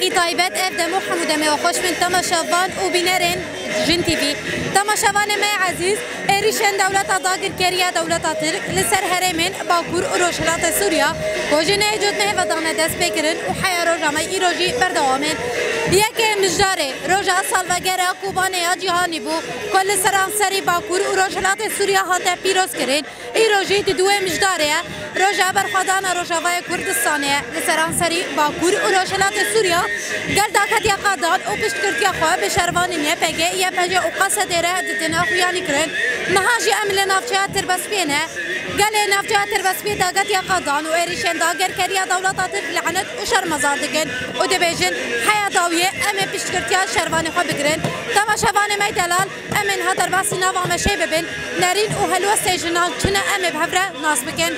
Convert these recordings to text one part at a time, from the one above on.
روجاكي طيبات ابدا محمود ما وخوش من تماشافان وبنارين جن تي في تماشافان ما عزيز ريشان دولة داغر كريا دولة ترك لسر هرمين باكور روشلات سوريا وجنه جد نه ودانه دست بکرن و حیا روجا ما ایروجی بردوامن یکی مجداره روجا سالوگره کوبانه جهانی بو کل سرانسری باکور روشلات سوریا هاته پیروز کرن ایروجی دوی مجداره روجا برخدان روجاوای کردستانه لسرانسری باکور روشلات سوریا گردا کدیا قادان و پشتکرتیا خو به شروان نه پگه یا پگه او قصدره ددنا خویانی کرن نهاجی عمل نافچه تربسپینه قال نافجات تربسبي داقت يا قضان وإيريشان داقر كريا دولة تاطف لعنت وشر مزاردقن ودبيجن حياة داوية أمي بشكرتيا شرواني خو بقرن تما شفاني ماي دلال أمن هاتر باسي نافا مشي ببن نارين وهلوة سيجنال چنا أمي بهفرة ناس بكن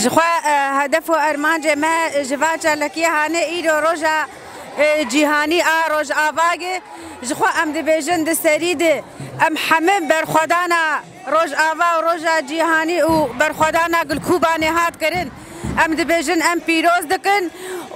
جخوا هدف و ارمان ما جواجا لکی هانه ایرو روجا جهانی روج آواگه جخوا ام دبیجن دسترید ام حمم برخدانا روج آوا و روجا جهانی و برخدانا گلکوبانی هات کرن ام دبیجن ام پیروز دکن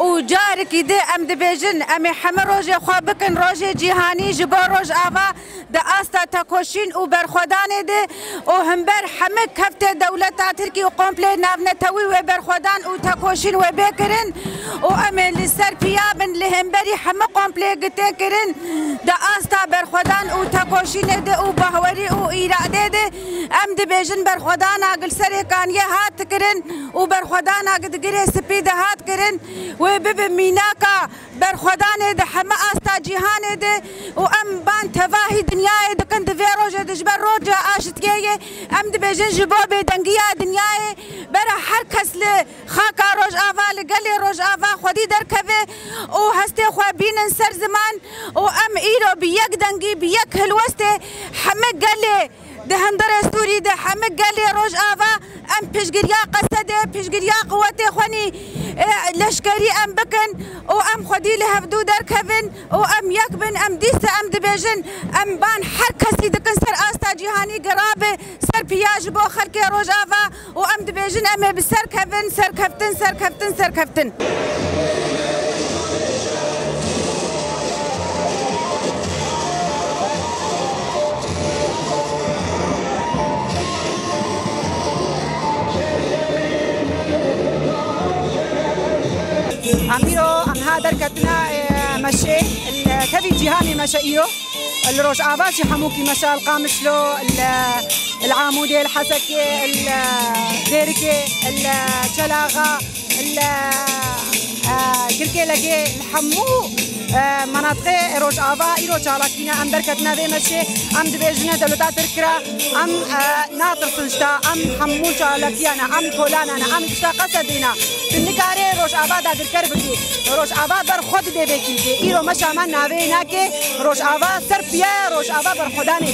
و جارکی ده ام دبیجن ام حمم روج خوابکن روج جهانی جبا روج آوا ده آستا تکوشین و برخدان ده و همبر همه کفت دولت ترکی و قمپلی ناونتوی و برخدان و تکوشین و بکرن و امن لسر پیابن لهمبری همه قمپلی گته کرن ده آستا برخدان و تکوشین ده و بهوری و ایراده ده ام ده بیجن برخدان اگل سر کانیه هات کرن و برخدان اگل گره سپید هات کرن و بب میناکا برخدان ده همه آستا جهان ده و ام بان تواهی دنیای دکن دوی روزه دجبر روزه آشتگیه ام دبیجن جباب دنگیا دنیای برا هر کس ل خاکا روز آوا لگلی روز آوا خودی در کوه و هسته خوابین سر زمان و ام ایرو بیک دنگی بیک هلوسته همه گلی دهندر سوری ده همه گلی روز آوا ام پیشگریا قصده پیشگریا قوت خونی لشکری ام بکن و ام خودی لهفدو در کوین و ام یک بن ام دیست ام دبیجن ام بان هر کسی دکن سر آستا جهانی گرابه سر پیاج بو خلق روز آوا و ام دبیجن ام بسر کوین سر کفتن سر کفتن سر کفتن عميرو ام هادر كتنا مشي كذي جهاني مشى ايرو الروج آباشي حموكي مشى القامشلو العامودي الحسكي الديركي الشلاغة كركي لقي الحمو مناطق روج آبا ايرو چالاكينا ام دركتنا ذي مشي ام دبيجنا دولتا تركرا ام ناطر سنشتا ام حمو چالاكيانا ام كولانا ام تشتا قصدينا النكاري روج آبا دا دركر بكي روج آبا بر خود دي بكي ايرو مشا من ناوينا كي روج آبا سربيا روج آبا بر خداني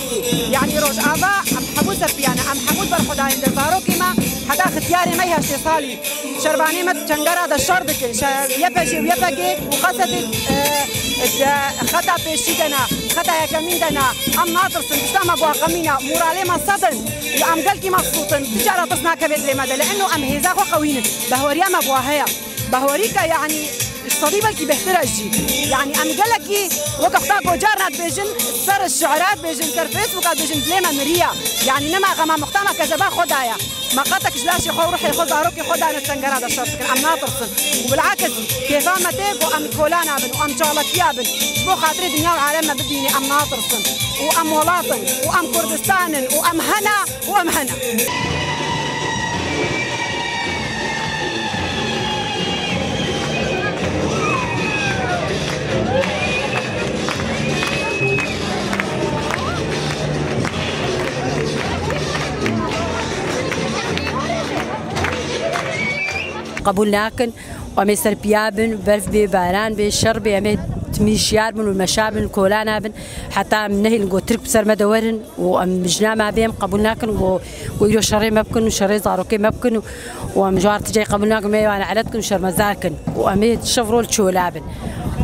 يعني روج آبا ام حمو سربيانا ام حمود بر خداني دفارو كيما حدا ختياري ما يهشتي صالي شرباني مت چنگرا دا شردك يبجي ويبجي وقصد خطا بيشيدنا خطا يكميندنا ام ناطر سنتما بوا غمينا مورالي ما صدن ام قلكي مبسوطن تجارة تصنع كبير لماذا لانه ام هيزا خو قوينن بهوريا ما بواهيا بهوريكا يعني الصديبة اللي بهترجي يعني ام قالكي وقفتا جارنا بيجن صار الشعرات بيجن صار فيسبوك بيجن بليما مريا يعني نما غما مختامة كذبا خدايا ما قطك جلاشي خو روحي خذ عروكي خذ انا السنجر هذا الشرط ام ناطرسن وبالعكس كيف ما تيجو ام كولانا بن وام جالكيا بن بو خاطري دنيا وعالم ما بديني ام ناطرسن وام ولاطن وام كردستان وام هنا وام هنا قبول ناكن وامي سربيابن برف بي باران بي شر بي امي ميشيار من والمشابن كولانا بن حتى من نهي نقول ترك بسر مدورن ومجنا ما بهم قبولناكن ويلو شري ما بكن وشري زاروكي ما بكن ومجوار تجي قبولناكن ما وانا عددكن وشر مزاكن وامي شفرول تشولابن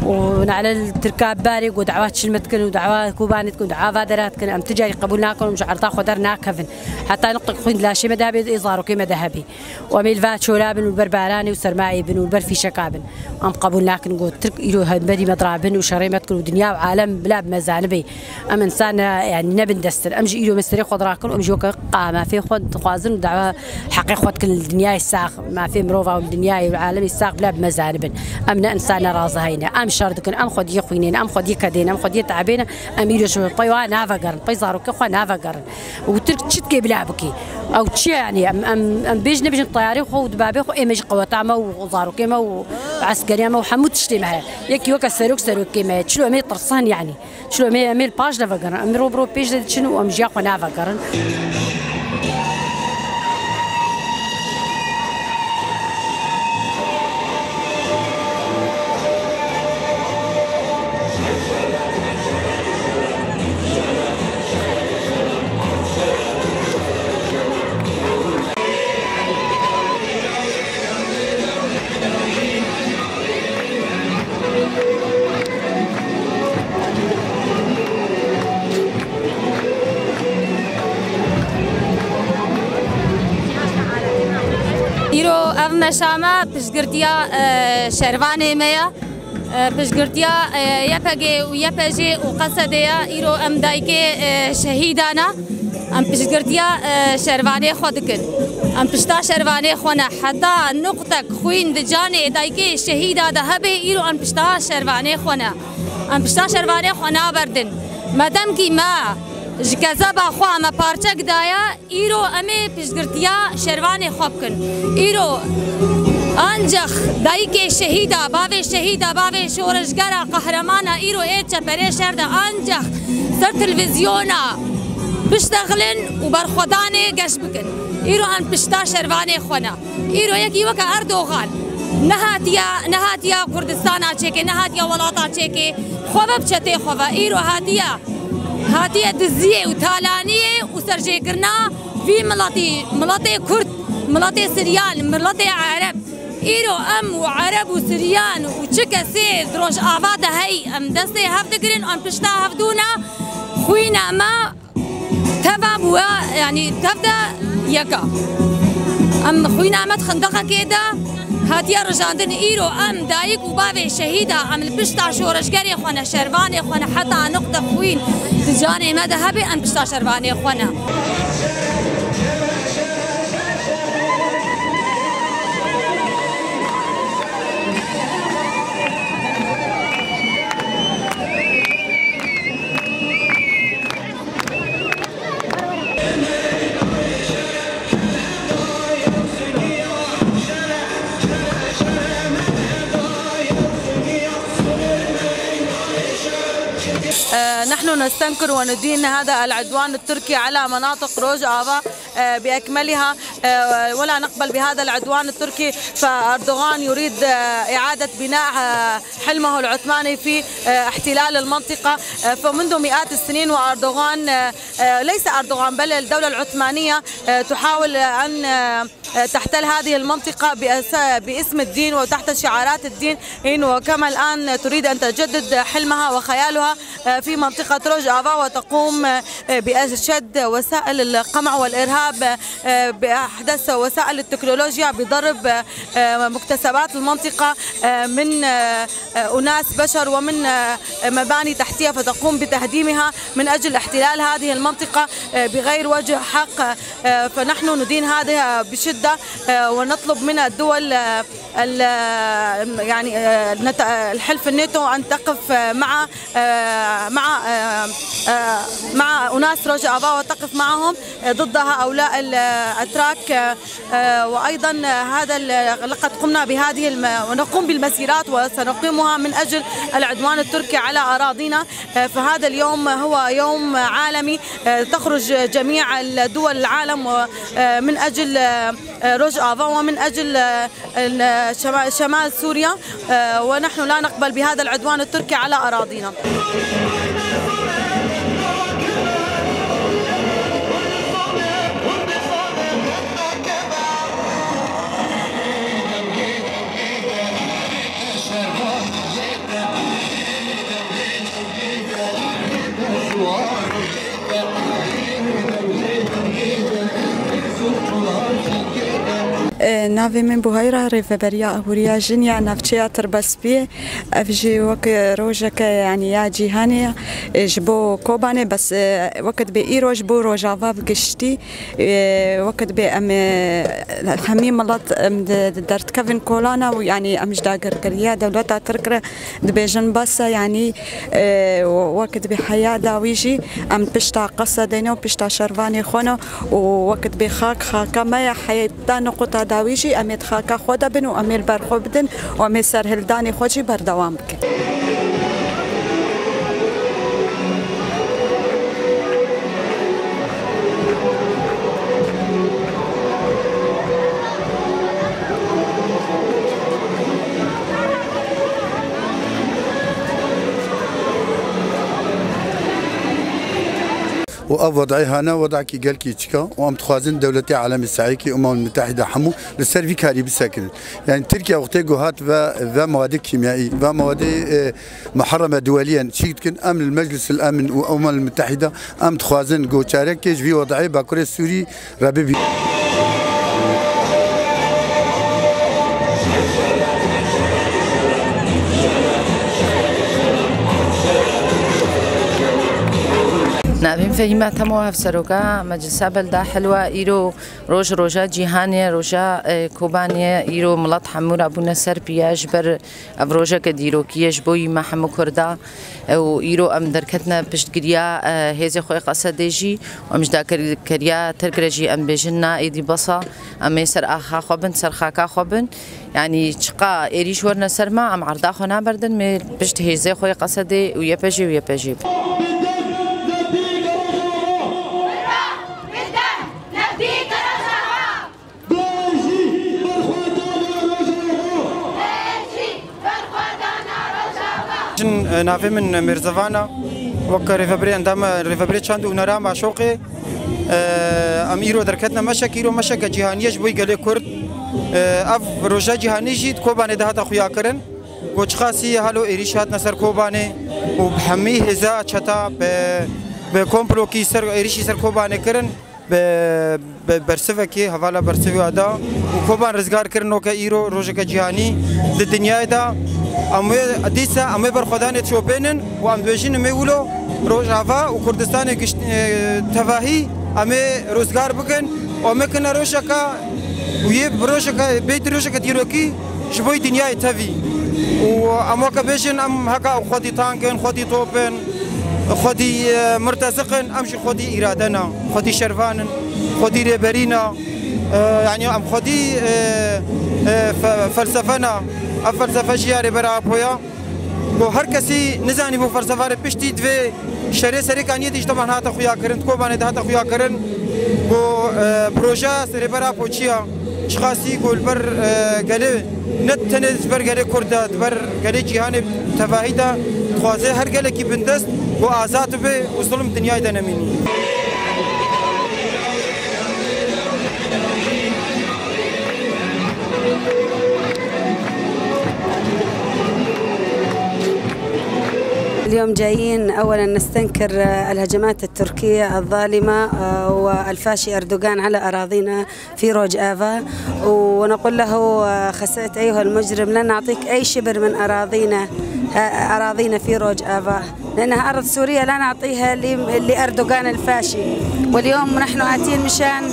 ونعلى التركاب باري ودعوات شلمتكن ودعوات كوبانتكن ودعوات فادراتكن ام تجي قبولناكن ومش عرضا خدرنا كفن حتى نقطة خوين لا شيء مذهبي إزارو مذهبي وامي الفات شولابن والبرباراني وسرماعي بن والبرفي شكابن ام قبولناكن نقول ترك إلو هدمري مضرابن وشريمتكن ودنيا وعالم بلا بمزانبي ام انسان يعني نبن دستر امجي إلو مستري خضراكن وامجي ما في خد خوازن ودعوة حقيقة خدكن الدنيا الساق ما في مروفا والدنيا والعالم الساق بلا بمزانبن امنا انسان رازهينا ام شردكن ام خد يخوينين ام خد يكدين ام خد يتعبين ام إلو شو طيوا نافقرن طيزارو كخوا نافقرن وترك تشتكي بلعبكي او تشي يعني ام بيجنا بيجن طياري خو دبابي خو ايمج قواتاما وزارو كيما وعسكريه ما وحمود تشتي معها يكي وكا سروك كيما شلو امي طرسان يعني شلو امي الباج نافقرن ام روبرو بيج شنو ام جاكو نافقرن إيرو أفمشامة بشجرتيا شرفاني ميا بشجرتيا يبقى ويبقى وقصديا إيرو أم دايكي شهيدانا أم بشجرتيا شرفاني خودكن أم بشتا شرفاني خونا حتى نقطة خوين دجاني دايكي شهيدا ذهبي إيرو أم بشتا شرفاني خونا أم بشتا شرفاني خونا بردن مادام كي ما جكذا خوا ما پارچک دایا ایرو امی پشگرتیا شروان خوبکن ایرو انجخ دایک شهیدا باوی شورشگرا قهرمانا ایرو ایچ پره شرد انجخ سر تلویزیونا بشتغلن و برخودانه گش بکن ایرو ان پشتا شروان خونا ایرو یکی وکا اردوغان نهاتیا کردستانا چیکه نهاتیا ولاتا چیکه خواب چته خواب ایرو هاتية دزية وتالانية وسرجيكرنا في ملاتي كرد ملاتي سريان ملاتي عرب إيرو أم وعرب وسريان وشكا سي دروش آفاتا هاي أم دستي هفدقرن أم بشتا هفدونا خوينا ما تفا بوا يعني تفدا يكا أم خوينا ما تخندقا كيدا هاتيا رجاندن إيرو أم دايك وبابي شهيدا أم البشتا شورشگري خونا شرباني خونا حتى نقطة خوين تجاني ما ذهبي أم بشتا شرباني خونا نحن نستنكر وندين هذا العدوان التركي على مناطق روج آفا بأكملها ولا نقبل بهذا العدوان التركي. فأردوغان يريد إعادة بناء حلمه العثماني في احتلال المنطقة فمنذ مئات السنين. وأردوغان ليس أردوغان بل الدولة العثمانية تحاول أن تحتل هذه المنطقة باسم الدين وتحت شعارات الدين، وكما الآن تريد أن تجدد حلمها وخيالها في منطقة روج آفا وتقوم بأشد وسائل القمع والإرهاب بأحدث وسائل التكنولوجيا بضرب مكتسبات المنطقة من أناس بشر ومن مباني تحتية، فتقوم بتهديمها من أجل احتلال هذه المنطقة بغير وجه حق. فنحن ندين هذا بشدة ونطلب من الدول يعني الحلف الناتو أن تقف مع أناس روج آفا وتقف معهم ضد هؤلاء الأتراك. وأيضا هذا لقد قمنا بهذه ونقوم بالمسيرات وسنقيمها من أجل العدوان التركي على أراضينا. فهذا اليوم هو يوم عالمي تخرج جميع دول العالم من أجل روج آفا ومن أجل شمال سوريا، ونحن لا نقبل بهذا العدوان التركي على أراضينا. نافي من بوهيرة ريفبريا أبوريا جنيا نافشيا تربسبي أفجي وك روجك يعني يا جيهانيا جبو كوباني بس وقت بإيروج بو روجافا بكشتي وقت بأم هميم الله درت كفن كولانا ويعني أمش داقر كريا دولتا تركرة دبيجن بس يعني وقت بحياة داويجي أم بشتا قصة دينا وبشتا شرفاني خونا ووقت بخاك خاكا ما يحيى نقطة داويجي أميت خاكا خودا بن وأميل برخو بدن وأميل سرهلداني خوجي بردوام بك. وأف وضعي هنا وضعك قال كي تشكا وأم تخازن دولتي عالم السعيكي الأمم المتحدة حمو للسيرفي كاري بالساكن يعني تركيا وقتها جهات و مواد كيميائية و مواد محرمة دوليا شيكن أمن المجلس الأمن والأمم المتحدة أم تخازن جو شارك كيش في وضعي باكوري السوري ربيبي. نابين فهيمة تموها في سروكا مجلس بلدة حلوة إيرو روجا جيهانية روجا كوبانية إيرو ملط حمور أبونا سربيا جبر أفروجا كديرو كيش بوي ما حمو كردا و إيرو أم دركتنا بشت قريا هذي خوي قصديجي ومش دا كريا تركرجي أم بجنا إيدي بصا أم يسر أخا خوبن سر خاكا خوبن يعني شقا إيريش ورنا سرما أم عرضا خونا بردن بشت هذي خوي قصدي ويبجي نافي من ميرزفانا وك ريفبري عندما ريفبري شاندو نرام عشوقي أميرو دركتنا مشاكيرو مشاكا جهانية جبوي قالي كرد أف روجا جهاني جيد كوباني دهات أخويا كرن وش خاصية هلو إيريشات نسر كوباني وبحمي هزا شتا بكومبلو كي سر إيريشي سر كوباني كرن برسفة كي حوالا برسفة هذا وكوبان رزقار كرنو كإيرو روجا كجهاني للدنيا دا أمي أديسا أمي برخدان تشوبينن وأم دوجين ميولو روجافا وكردستان كش تفاهي أمي روزگار بكن وأمي كنا روجكا ويب روجكا بيت روجكا ديروكي شبوي دنيا تفي وأمو كبيجن أم هكا خدي تانكن خدي توبن خدي مرتزقن أمشي خدي إرادنا خدي شرفانن خدي ريبرينا يعني أم خدي فلسفنا الفلسفة جياري برا بويا و هر کسی نزانی بو فلسفه رو پشتی دوی شری سری کانی دیش طبعا هات خویا کرن کوبانه هات خویا کرن و پروژه سری برا پوچیا شخصی گل بر گله نت تنز بر گله کرده بر گله جهان تفاهیدا خوازه هر گله کی بندست و آزاد به و ظلم دنیای دنمینی اليوم جايين أولا نستنكر الهجمات التركية الظالمة والفاشي أردوغان على أراضينا في روج آفا ونقول له خسأت أيها المجرم لن نعطيك أي شبر من أراضينا في روج آفا لأنها أرض سورية لا نعطيها لأردوغان الفاشي. واليوم نحن آتين مشان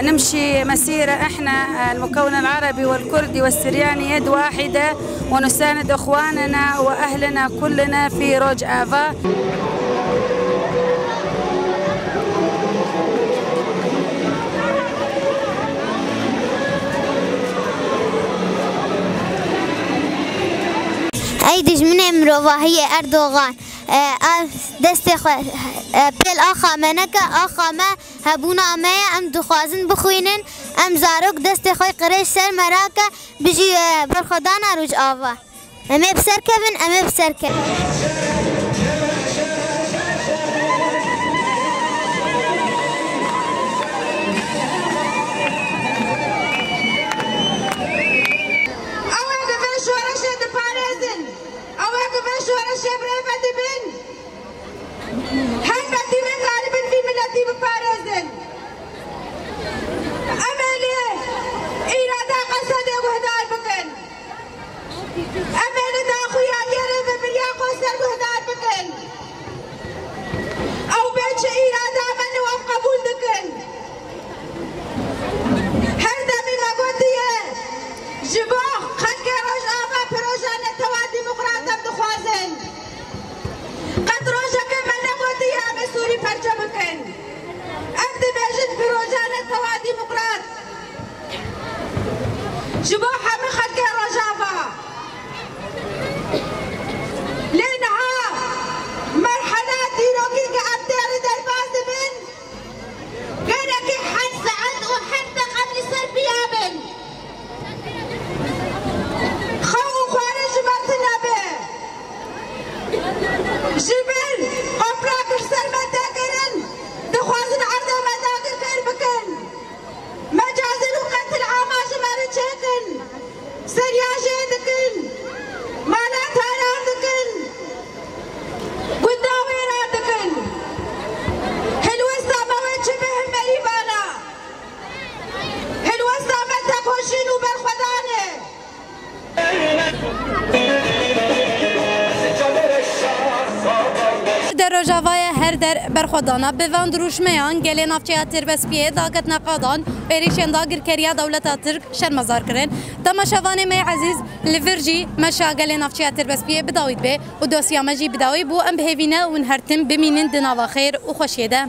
نمشي مسيرة احنا المكون العربي والكردي والسرياني يد واحدة ونساند اخواننا واهلنا كلنا في روج آفا. أيدج من امرو هي أردوغان دست بيل آخا منك آخا ما هبونا ما أم دخوازن بخوينن ام زاروک دست خوی قریش سر مراکه بجی برخدانا روج آوا امه بسر کبن امه بسر کبن روجاوای هر در برخودانا به وان دروشمیان گلی نافچه تربسپیه داگت نقادان ایریشن داگر کریا دولت ترک شرمزار کرن تماشاوان می عزیز لورجی مشا گلی نافچه تربسپیه بداوید به و دوسیامجی بداوی بو ام بهوینه ون هرتم بمینن دناوا خیر و خوشیده